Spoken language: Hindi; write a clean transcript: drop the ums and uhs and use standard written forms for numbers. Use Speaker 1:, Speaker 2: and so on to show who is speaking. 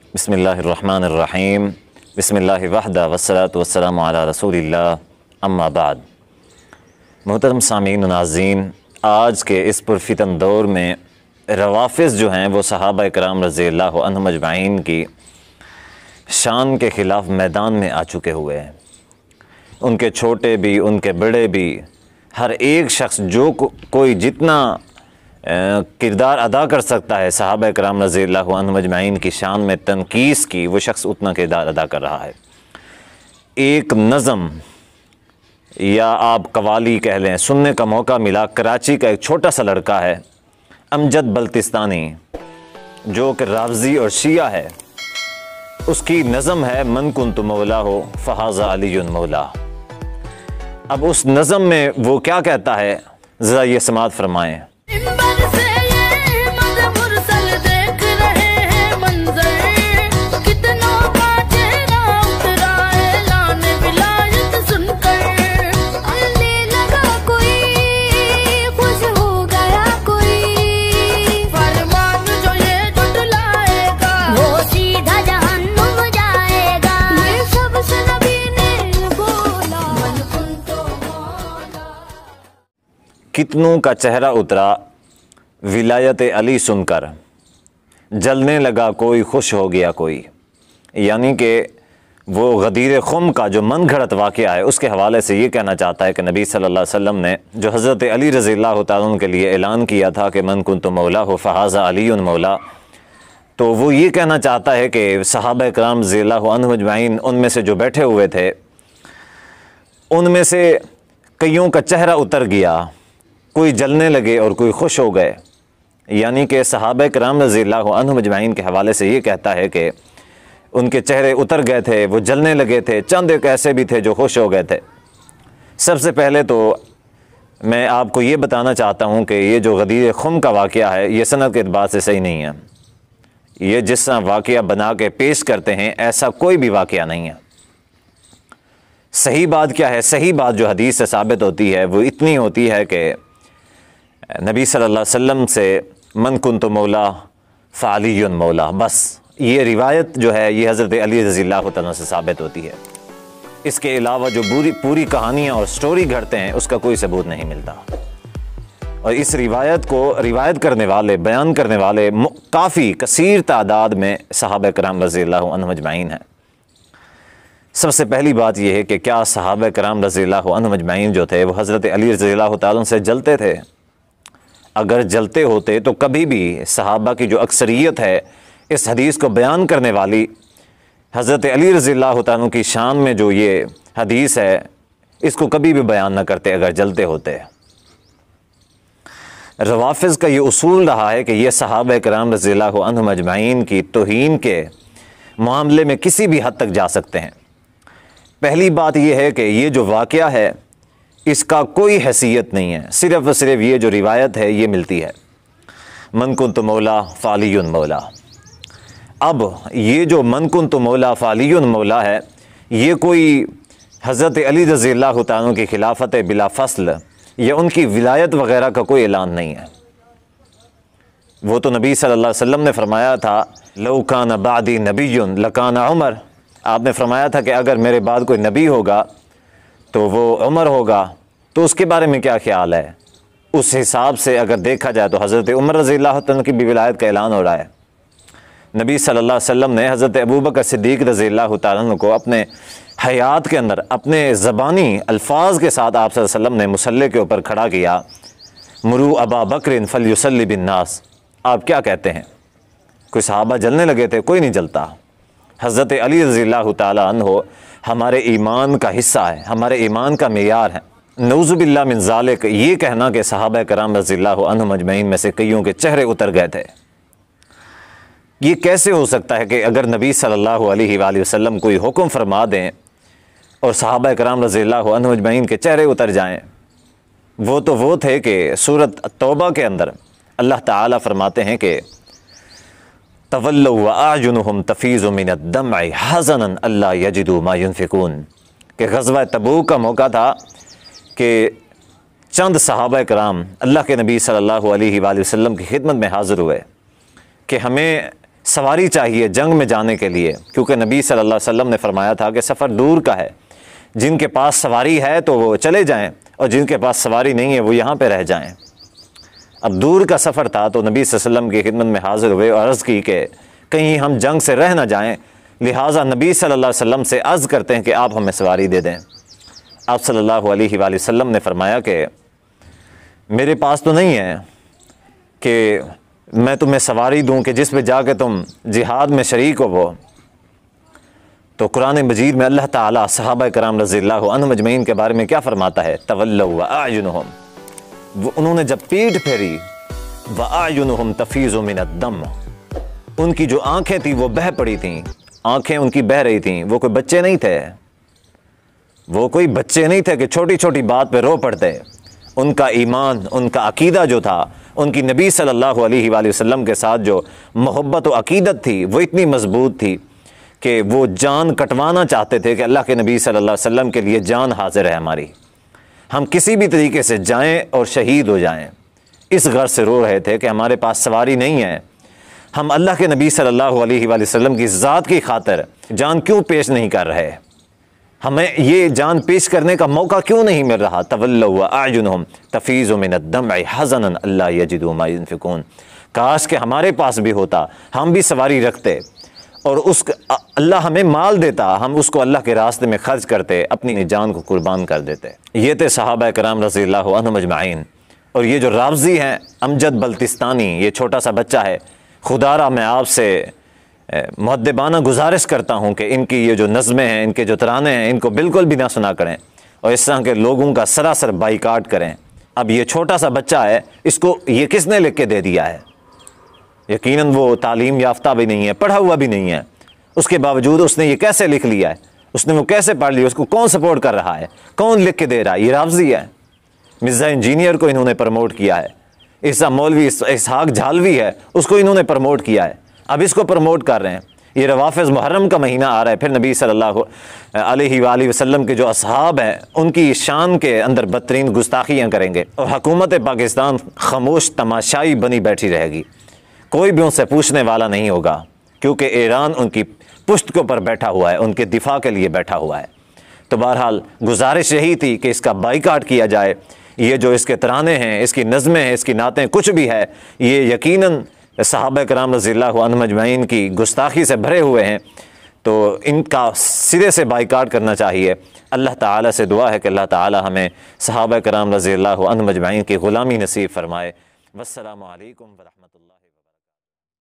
Speaker 1: बिस्मिल्लाहिर्रहमानिर्रहीम बिस्मिल्लाहि वहदा वस्सलातु वस्सलामु अला रसूलिल्लाह अम्मा बाद। मोहतरम सामीन नाज़रीन, आज के इस पुरफितन दौर में रवाफ़िज़ जो हैं वो सहाबा इकराम रज़ियल्लाहु अन्हुम अजमाइन की शान के ख़िलाफ़ मैदान में आ चुके हुए हैं। उनके छोटे भी, उनके बड़े भी, हर एक शख्स जो कोई जितना किरदार अदा कर सकता है सहाबा इकराम रज़ियल्लाहु अन्हुम अजमाइन की शान में तनकीस की, वो शख्स उतना किरदार अदा कर रहा है। एक नज़म या आप कवाली कह लें, सुनने का मौका मिला। कराची का एक छोटा सा लड़का है अमजद बल्तिस्तानी, जो कि रावज़ी और शिया है। उसकी नज़म है मन कुन्तु मौला हो फ़हाज़ा अलीयुन मौला। अब उस नज़म में वो क्या कहता है, ज़रा ये समात फरमाएँ। कितनों का चेहरा उतरा विलायत अली सुनकर, जलने लगा कोई खुश हो गया कोई। यानी कि वो गदीर खुम का जो मन घड़त वाक़या है उसके हवाले से ये कहना चाहता है कि नबी सल्लल्लाहु अलैहि वसल्लम ने जो हज़रत अली रज़ियल्लाहु तआला अन्हु के लिए ऐलान किया था कि मन कुन्तु मौला हो फ़हाज़ा अलीयुन मौला, तो वो ये कहना चाहता है कि सहाबा इकराम रज़ियल्लाहु अन्हुम अजमाइन उनमें से जो बैठे हुए थे उनमें से कईयों का चेहरा उतर गया, कोई जलने लगे और कोई खुश हो गए। यानी कि सहाबा इकराम रज़ियल्लाहु अन्हुम अजमाइन के हवाले से ये कहता है कि उनके चेहरे उतर गए थे, वो जलने लगे थे। चंद एक ऐसे भी थे जो खुश हो गए थे। सबसे पहले तो मैं आपको ये बताना चाहता हूँ कि ये जो गदीर खुम का वाक़या है ये सनद के एतबार से सही नहीं है। ये जिस तरह वाक़या बना के पेश करते हैं ऐसा कोई भी वाक़या नहीं है। सही बात क्या है? सही बात जो हदीस से साबित होती है वो इतनी होती है कि नबी सल्लल्लाहु अलैहि वसल्लम से मन कुन्तु मौला फ़अलियुन मौला, बस ये रिवायत जो है ये हज़रत अली रज़ियल्लाहु तआला से साबित होती है। इसके अलावा जो पूरी कहानियाँ और स्टोरी घड़ते हैं उसका कोई सबूत नहीं मिलता। और इस रिवायत को रिवायत करने वाले, बयान करने वाले काफ़ी कसीर तादाद में सहाबा इकराम रज़ियल्लाहु अन्हुम अजमाइन हैं। सबसे पहली बात यह है कि क्या सहाबा इकराम रज़ियल्लाहु अन्हुम अजमाइन जो थे वो हज़रत अली रज़ियल्लाहु तआला से जलते थे? अगर जलते होते तो कभी भी सहाबा की जो अक्सरियत है इस हदीस को बयान करने वाली हज़रत अली रज़ियल्लाहु तआला की शान में जो ये हदीस है इसको कभी भी बयान न करते अगर जलते होते। रवाफ़िज़ का ये उसूल रहा है कि ये सहाबा इकराम रज़ियल्लाहु अन्हुम अजमाइन की तौहीन के मामले में किसी भी हद तक जा सकते हैं। पहली बात यह है कि ये जो वाक़या है इसका कोई हैसियत नहीं है, सिर्फ़ और सिर्फ ये जो रिवायत है ये मिलती है मन कुन्तु मौला फ़अलियुन मौला। अब ये जो मन कुन्तु मौला फ़अलियुन मौला है ये कोई हज़रत अली रज़ियल्लाहु तआला की खिलाफत बिला फ़स्ल या उनकी विलायत वग़ैरह का कोई ऐलान नहीं है। वो तो नबी सल्लल्लाहु अलैहि वसल्लम ने फरमाया था लौ कान बादी नबियुन लकान उमर। आपने फरमाया था कि अगर मेरे बाद कोई नबी होगा तो वो उमर होगा। तो उसके बारे में क्या ख्याल है? उस हिसाब से अगर देखा जाए तो हज़रत उमर रज़ियल्लाहु तआला की भी विलायत का ऐलान हो रहा है। नबी सल्लल्लाहु अलैहि वसल्लम ने हज़रत अबू बकर सिद्दीक़ रज़ियल्लाहु तआला को अपने हयात के अंदर अपने ज़बानी अल्फाज के साथ आप सल्लल्लाहु अलैहि वसल्लम ने मुसल्ले के ऊपर खड़ा किया, मुरू अबा बकरिन फलयुसल्ली बिन्नास। आप क्या कहते हैं? कोई सहाबा जलने लगे थे? कोई नहीं जलता। हज़रत अली रज़ियल्लाहु तआला अन्हु हमारे ईमान का हिस्सा है, हमारे ईमान का मेयार है। नऊज़ुबिल्लाह मिन ज़ालिक ये कहना कि सहाबा किराम रज़ियल्लाहु अन्हुम अजमईन में से कईयों के चेहरे उतर गए थे, ये कैसे हो सकता है कि अगर नबी सल्लल्लाहु अलैहि वसल्लम कोई हुक्म फरमा दें और सहाबा किराम रज़ियल्लाहु अन्हुम अजमईन के चेहरे उतर जाएं? वो तो वो थे कि सूरत तौबा के अंदर अल्लाह ताला फरमाते हैं कि तवल्लौ व अअयुनुहुम तफीज़ु मिनद्दम'i हज़नन अल्ला यजिदू मा युनफ़िकून, कि ग़ज़वा तबूक का मौका था कि चंद सहाबा कराम अल्लाह के नबी सल्लल्लाहु अलैहि वसल्लम की खिदमत में हाज़िर हुए कि हमें सवारी चाहिए जंग में जाने के लिए, क्योंकि नबी सल्लल्लाहु अलैहि वसल्लम ने फरमाया था कि सफ़र दूर का है, जिनके पास सवारी है तो वो चले जाएं और जिनके पास सवारी नहीं है वो यहाँ पे रह जाएं। अब दूर का सफ़र था तो नबी सल्लल्लाहु अलैहि वसल्लम की खिदमत में हाज़िर हुए और अर्ज़ की कि कहीं हम जंग से रह ना जाएं, लिहाजा नबी सल्लल्लाहु अलैहि वसल्लम से अर्ज़ करते हैं कि आप हमें सवारी दे दें। आप सल्लल्लाहु अलैहि वसल्लम ने फरमाया कि मेरे पास तो नहीं है कि मैं तुम्हें सवारी दूं कि जिस पे जाके तुम जिहाद में शरीक हो। वो तो कुरान मजीद में अल्लाह ताला सहाबा कराम रज़ियल्लाहु अन्हुम अजमईन के बारे में क्या फरमाता है, तवल्लव व अयुनहुम, वो उन्होंने जब पीठ फेरी, व अयुनहुम तफीज़ु मिनद्दम, उनकी जो आंखें थी वो बह पड़ी थीं, आंखें उनकी बह रही थीं। वो कोई बच्चे नहीं थे, वो कोई बच्चे नहीं थे कि छोटी छोटी बात पे रो पड़ते। उनका ईमान, उनका अकीदा जो था, उनकी नबी सल्लल्लाहु अलैहि वसल्लम के साथ जो मोहब्बत व अकीदत थी वो इतनी मजबूत थी कि वो जान कटवाना चाहते थे कि अल्लाह के नबी सल्लल्लाहु अलैहि वसल्लम के लिए जान हाजिर है हमारी, हम किसी भी तरीके से जाएं और शहीद हो जाएं। इस गर्ज से रो रहे थे कि हमारे पास सवारी नहीं है, हम अल्लाह के नबी सल्लल्लाहु अलैहि वसल्लम की ज़ात की खातिर जान क्यों पेश नहीं कर रहे, हमें ये जान पेश करने का मौका क्यों नहीं मिल रहा। तवल्लव व अयुनहुम तफीज़ु मिनद्दम'i हज़नन अल्ला यजिदू मा युनफ़िकून, काश के हमारे पास भी होता, हम भी सवारी रखते और उस अल्लाह हमें माल देता, हम उसको अल्लाह के रास्ते में खर्च करते, अपनी जान को कुर्बान कर देते। ये थे सहाबा कराम रज़ियल्लाहु अन्हुम अजमईन। और ये जो रावज़ी हैं अमजद बल्तिस्तानी, ये छोटा सा बच्चा है, खुदारा मैं आपसे मुअद्दिबाना गुजारिश करता हूँ कि इनकी ये जो नज़में हैं, इनके जो तराने हैं, इनको बिल्कुल भी ना सुना करें और इस तरह के लोगों का सरासर बाइकाट करें। अब ये छोटा सा बच्चा है, इसको ये किसने लिख के दे दिया है? यकीनन वो तालीम याफ्ता भी नहीं है, पढ़ा हुआ भी नहीं है, उसके बावजूद उसने ये कैसे लिख लिया है, उसने वो कैसे पढ़ लिया, उसको कौन सपोर्ट कर रहा है, कौन लिख के दे रहा है? ये रावज़ी है। मिर्ज़ा इंजीनियर को इन्होंने प्रमोट किया है, ईसा मौलवी इसहाक झालवी है, उसको इन्होंने प्रमोट किया है, अब इसको प्रमोट कर रहे हैं। ये रवाफ़िज़ मुहर्रम का महीना आ रहा है, फिर नबी सल्लल्लाहु अलैहि वसल्लम के जो असहाब हैं उनकी शान के अंदर बदतरीन गुस्ताखियाँ करेंगे और हुकूमत पाकिस्तान खामोश तमाशाई बनी बैठी रहेगी, कोई भी उनसे पूछने वाला नहीं होगा, क्योंकि ईरान उनकी पुश्त के ऊपर बैठा हुआ है, उनके दिफा के लिए बैठा हुआ है। तो बहरहाल गुजारिश यही थी कि इसका बाइकाट किया जाए। ये जो इसके तराने हैं, इसकी नज़में हैं, इसकी नातें, कुछ भी है, ये यकीनन सहाबा कराम रज़ियल्लाहु अन्हुम अजमईन की गुस्ताखी से भरे हुए हैं, तो इनका सिरे से बाइकाट करना चाहिए। अल्लाह ताला से दुआ है कि अल्लाह ताला हमें सहाबा कराम रज़ियल्लाहु अन्हुम अजमईन की ग़ुलामी नसीब फ़रमाए। वस्सलामु अलैकुम व रहमतुल्लाह।